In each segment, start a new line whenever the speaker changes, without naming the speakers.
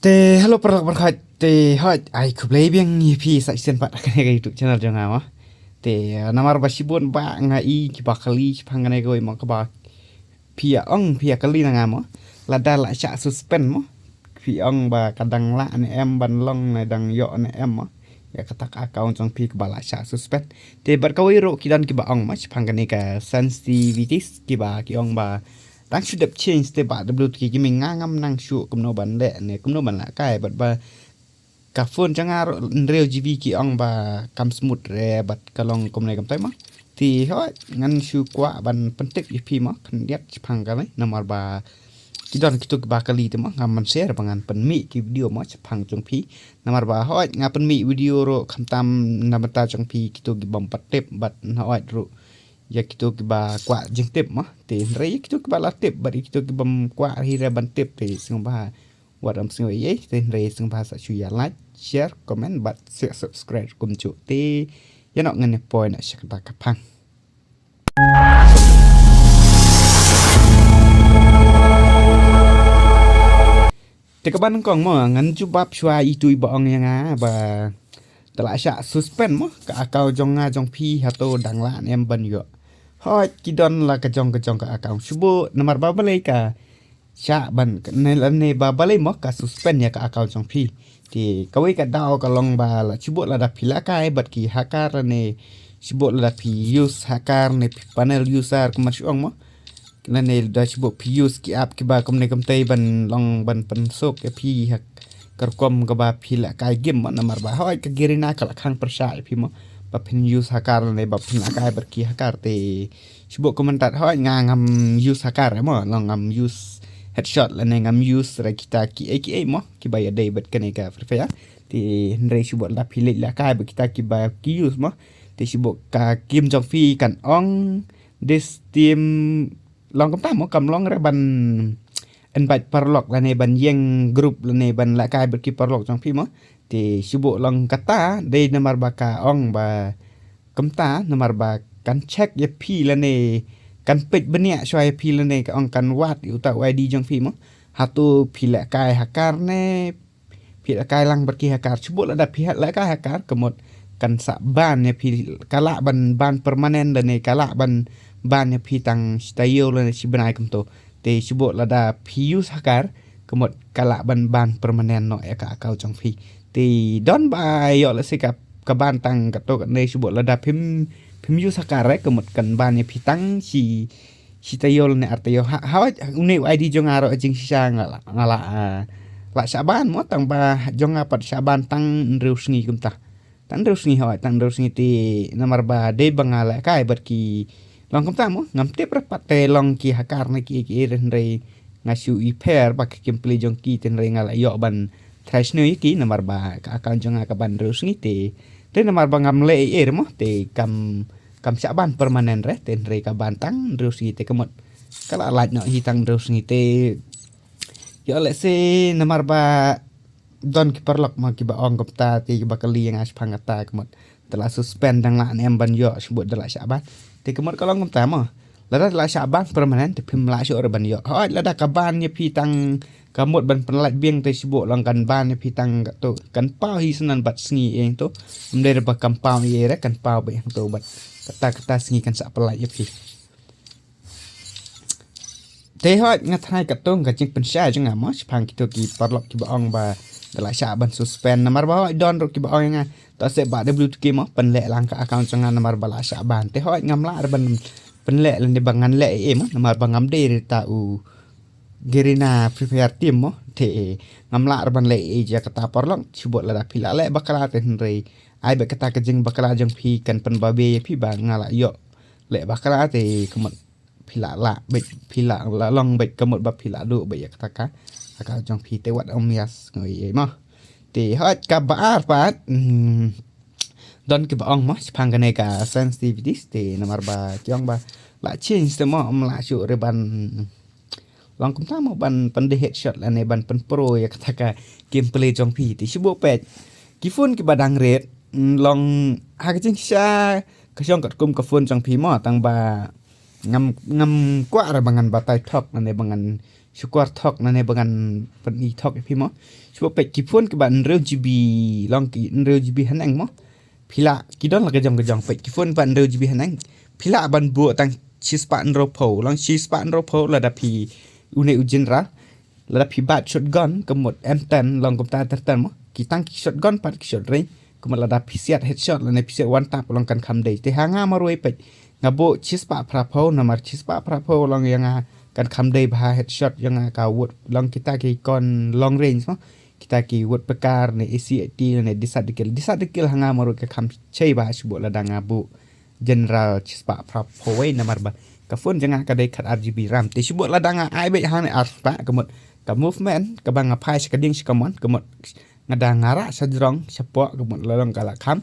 Halo perkhat hot ai kublai biang EP section pat kan ga YouTube channel janga ma namar basibon ba nga I ki bakali pangane go mo ka ba pia kali na nga mo lada la sha suspend mo ong ba kadang la ne em ban long na dang yo ne em mo ya katak account jong pi ka ba la sha suspend bar kawai ro kidan ki ba ong ma pangane ka sensitivities ki ba ki ong ba đang suy đập change te ba w ki mình ngang ngam nang shu kum no ban le ne kum no ban la kai bat ba ka phone changa real gv ki ong ba kam smooth re bat kalong kum ne kam tai ma thì hoi ngan shu kwa ban pentik pi ma kan diat phang ka mai namar ba ki don ki tuk ba kali te ma ngam man share bangan pen mi ki video ma phang jong pi namar ba hoi nga pen mi video ro kham tam namata jong pi ki tuk bom pat tep bat hoi ro ya kita kiba kwa jeng tip mah te rei kita kiba la tip bari kita kiba kwa hira ban tip te sing ba waram sing ye te rei sing ba sa chu ya like share comment but subscribe kum chu te ya no ngane point na shakta kapang te kaban kong mo ngan chu bab chua I tui ba ong yang ba tala sha suspend mo ka akau jong nga jong pi hato dang la em ban yo hoi kidon la ka jong ka akau shubo namar ba balai ka sha ban ne ba balai mo ka suspend ya ka akau jong pi ti kawai ka dao ka long ba la shubo la da pila kai bat ki hakar ne shubo la da pi use hakar ne panel user kuma shuong mo ne da shubo pi use ki app ki ba kom ne kom tai ban long ban pen sok ya pi hak kerkom ke ba pila kai game mo namar ba hoi ka girina kala khang persai pi mo ba pin use hakar ne ba pin kai berki hakar te sibo komentar hoi ngam use hakar mo long ngam use headshot la ne ngam use ra kita ki aka mo ki ba ya dai bet kane ka free te ndre sibo la pili la kai ba kita ki ba ki use mo te sibo ka kim jong fi kan ong this team long kam ta mo kam long ra ban en bat parlok la ne ban yeng group la ne ban la kai berki parlok jong pi mo ti subo long kata de namar ba ka ong ba kamta namar ba kan check ye pi la ne kan pet benia shoi pi la ne ka ong kan wat yu ta id jong pi mo hatu pi la kai hakar ne pi la kai lang berki hakar subo la da pi la kai hakar kemot kan sa ban ne pi kala ban permanen la ne kala ban ne pi tang style la ne si benai kem to te subo lada pius hakar kemot kala ban permanen no ya ka akau jong pi te don ba yo la sikap ka ban tang ka to ne subo lada pim use hakar kemot kan ban ya pi tang si tayol ne artayo ha ne id jong aro jing sisa ngala la saban mo tang ba jong apat saban tang reus ngi kumta tang reus ngi ha tang reus ngi te namar ba de bangala kai berki long kom tamo ngam te prapat te long ki hakar na ki ren re ngasu I pair ba ki play jong ki ten re ngala yo ban trash no ki namar ba ka akan jong ka ban rus ni te namar ba ngam le mo te kam sa ban permanen re ten re ka bantang rus te kamot kala laj no hitang rus ni te yo le se namar ba don ki perlok ma ki ba ong kopta te ba kali yang as pangata kamot telah suspend dang la em ban yo sebut dala saban te kemot kalau ngom tama lada la saban permanen te pim la syo ban yo hoi lada ka ban ye pi tang kamot ban penlat bieng te sibo lang kan ban ye pi tang to kan pau hi senan bat sngi eng to mder ba kam pau ye re kan pau ba yang to bat kata sngi kan sa pelat ye pi te hoi ngat hai ka tong ka jing pen sha jang ma pang ki to ki parlok ki ba ong ba dala saban suspend namar ba don ro ki ba ong nga ta se ba w2k mo pen le lang ka account jang namar bala saban te hoi ngam la ban pen le le bangan le mo namar bangam de ta u gerina prepare team mo te ngam la ban le ja kata parlok sibot la da pila le bakala te re ai be kata ka jing bakala jang pi kan pen ba be pi ba ngala yo le bakala te kemot pila la be pila la long be kemot ba pila du be kata ka akal jong pi te wat om yas ngoi mo te hot ka baar pat don ki ba ong mo phang ka ne ka sensitivities te namar ba kyong ba la change te mo la shu re ban long kum ta mo ban pan de headshot la ne ban pan pro ya kata ka gameplay jong pi te shibo pet ki phone ki badang red long ha ka jing sha ka shong ka kum ka phone jong pi mo tang ba ngam kwa ra bangan ba tai thok la ne bangan syukur thok na ne bangan pen i thok pi mo chuba pe ki phone ke ban reu gb long ki reu gb hanang mo phila ki don la ke jong pe ki phone ban reu gb hanang phila ban bu tang chi spa ro pho long chi spa ro pho la da pi une u general la da pi bat shotgun kemot M10 long kom ta ter mo ki tang ki shotgun pat ki shot range kemot la da pi siat headshot la ne pi siat one tap long kan kham dei te hanga ma roi pe ngabo chi spa pra pho na mar chi spa pra pho long yang kan kham dei ba headshot yang ka wot long kita ki kon long range mo kita ki wot pekar ne ACT ne disadikil hanga ma roi ka kham chei ba shbo la da ngabu general chi spa pra pho we na mar ba ka phone janga ka dei khat RGB RAM te shbo la da nga ai be hang ne aspa kemot ka movement ka bang phai ka ding kamon kemot ngada ngara sajrong sepo kemot lalong kala kham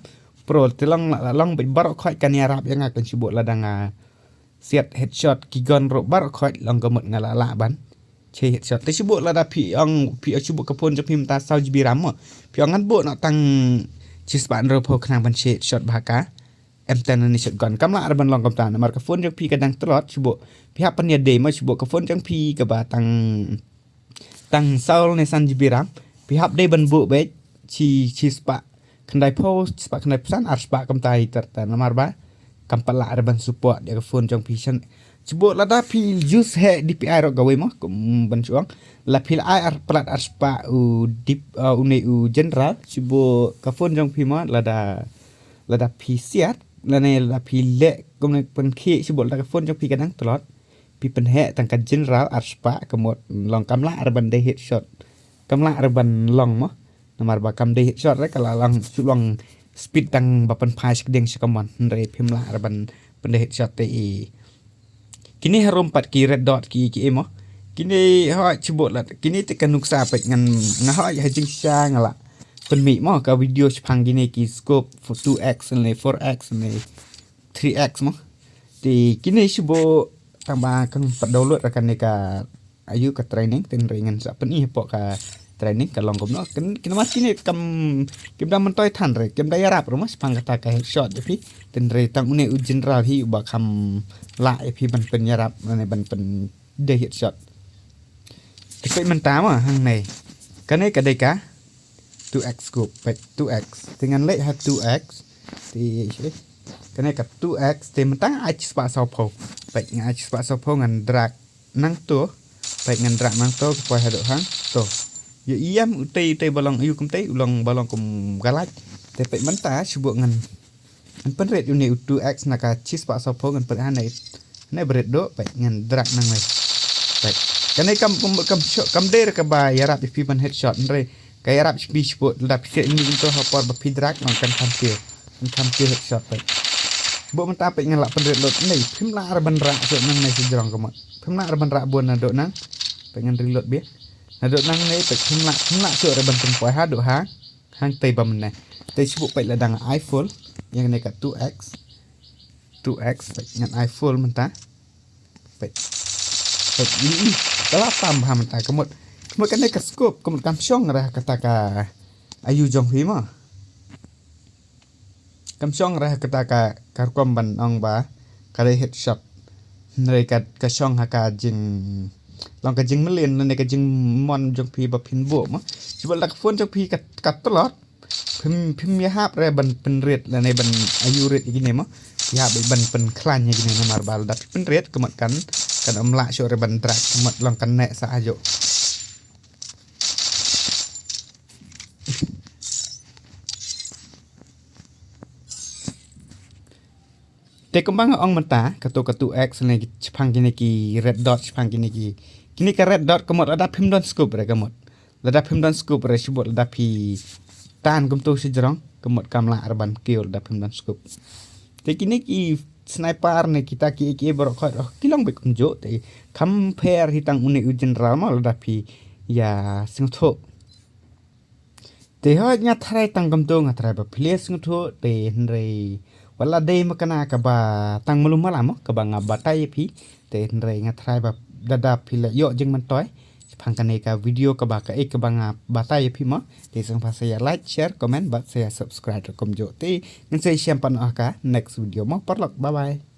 pro tilong lalong be bar khoi kan ya rap yang akan sibuk ladang siat headshot ki gon ro bar khoi long kemot ngala la ban che headshot te sibuk lada pi sibuk ka pon japim ta sau GB RAM mo pi ngan bu nak tang chis ban ro pho khang ban che shot baka M10 ni shotgun kamla arban long kam ta mar ka phone jang pi kadang telot sibuk pihak pen ya de mo sibuk ka phone jang pi ka ba tang sau ne san GB RAM pihak de ban bu be chi spa kendai post spa kendai pesan arspa kam tai terta namar ba kampala arban support dia ka phone jang pi san sibuk lada pi use he DPI ro gawe mo kum ban chuang la pil ai plat arspa u dip une u general sibuk ka phone jang pi mo lada pi siat lada pi le kum pen khi sibuk lada ka phone jang pi kadang telot pi pen he tang ka general arspa kemot long kamla arban de headshot kamla arban long mo namar ba kam de headshot re kala lang sulong speed tang bapan phai sekdeng sekamon re pimla arban pen de headshot te kini harum pat ki red dot ki emo kini ha cibuk la kini tekan nuksa pet ngan ngah ha jing sha ngala penmi mo ka video chpang gini ki scope for 2x and 4x and 3x mo ti kini sibo tamba kan download rakan ne ka ayu ka training ten ringan sa peni po ka training ka long kom no kin mas kini kam kim da man toy than re kim da yarap ro mas pang kata ka headshot fi ten re tang une u general hi ba kam la fi ban pen yarap ne ban pen de headshot pe man ta ma hang này cái này cái đây cả 2x scope pe 2x dengan lệ ha 2x thì cái này cả 2x thì mình tăng ai spa sau po pe ngai spa sau po ngan drag nang to pe ngan drag nang to ko ha do hang to ya iam utai balong ayu kum tai ulong balong kum galaj te pe man ta sibuk ngan pen red uni 2x naka spa sau po ngan pe ha này bered do pe ngan drag nang mai pe cái này cầm đề cái bài yarap pi ban headshot này cái yarap pi sport là pi ini untuk hapor ba pi drag nang kan kampir headshotไปbộมันตาไปngala pendret lot này phim la arban ra so nang này sejrong kamat phim la arban ra buan do nang pengen reload biết do nang này pe phim la so arban pen poi ha do hang tei bam này tei sibuk pe la dang iPhone yang này cả 2x pe ngan iPhone man ta pe ini kalau paham tak kemud kan dia scope kemud kam syong rah kata ka ayu jong hi ma kam syong rah kata ka karkom ban ong ba kare headshot nai ka syong ha ka jing long ka jing melen nai ka jing mon jong pi ba phin bo ma siba lak phone jong pi ka telot phim ya hap re ban pen red la nei ban ayu red gini ma ya ban pen klan ya gini namar bal dat pen red kemud kan amla sore ban drak mat long kan nek sa ajo te kembang ong mata katu x ne chpang gini ki red dot chpang gini kini ka red dot kemot ada phim don scope re kemot lada phim don scope re sibot lada pi tan kum tu sejrong kemot kamla arban kill lada phim don scope te kini ki sniper ne kita ki borok khot kilong be kunjo te compare hitang une u general ma lada pi ya singtho te ho nya thrai tang kam to nga thrai ba phle singtho te nre wala de makana ka ba tang malum malam ka ba nga batai pi te nre nga thrai ba dada phi la yo jing man toy phang kan ka video ka ba ka ek ba nga batai pi ma te sang pa saya like share comment ba saya subscribe kom jo te ngan saya siampan ka next video ma parlok bye bye